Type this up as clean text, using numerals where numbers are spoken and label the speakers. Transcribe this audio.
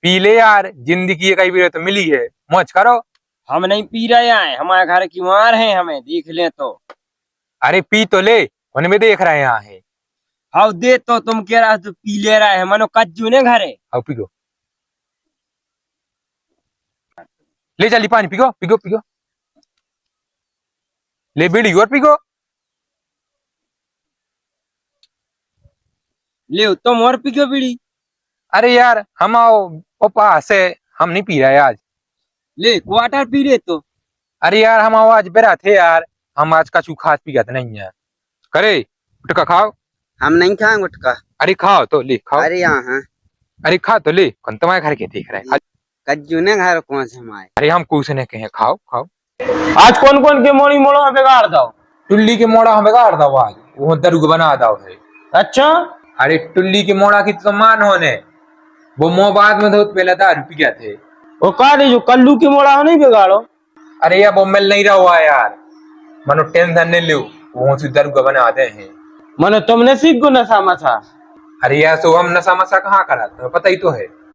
Speaker 1: P ले यार, जिंदगी कई भी तो मिली है, मौज करो।
Speaker 2: हम नहीं पी रहे हैं, हमारे घर की मार है, हमें देख ले तो।
Speaker 1: अरे पी तो ले, उन्हें भी देख रहे हैं यहाँ है।
Speaker 2: हाँ दे तो, तुम कह रहा तो पी ले रहा है, मनो कज्जू ने घर है।
Speaker 1: आओ पियो, ले चली पानी पियो पियो पियो, ले बीड़ी और पियो।
Speaker 2: ले तुम और पी क्यों बीड़ी?
Speaker 1: अरे यार हम आओ उपवास है, हम नहीं पी रहे आज।
Speaker 2: ले क्वार्टर पी ले तो।
Speaker 1: अरे यार हम आओ आज बेरा थे यार, हम आज कछु खास पी गए नहीं है। करे गुटखा खाओ।
Speaker 3: हम नहीं खाएंगे गुटखा।
Speaker 1: अरे खाओ तो ले खाओ।
Speaker 3: अरे यहाँ
Speaker 1: अरे खा तो ले, कौन तुम्हारे घर के देख रहे हैं।
Speaker 3: कज्जू ने घर कौन से हमारे।
Speaker 1: अरे हम कुछ ने कहे खाओ खाओ।
Speaker 2: आज कौन कौन के मोड़ी मोड़ो में बिगाड़ दो?
Speaker 1: टुल्ली के मोड़ा हमें गाड़ दो आज, वो दरुग बना दो है।
Speaker 2: अच्छा,
Speaker 1: अरे टुल्ली के मोड़ा की तो मान होने, वो मोह बाद में बहुत पहले दारू पी गए थे।
Speaker 2: वो कहा दे जो कल्लू की मोड़ा हो नहीं बिगाड़ो।
Speaker 1: अरे यार वो मिल नहीं रहा हुआ यार, मनो टेंशन नहीं लो, वो से दरुग बनाते हैं।
Speaker 2: मनो तुमने सीख गो नशा मसा।
Speaker 1: अरे यार सो हम नशा मशा कहाँ करा, तुम्हें पता ही तो है।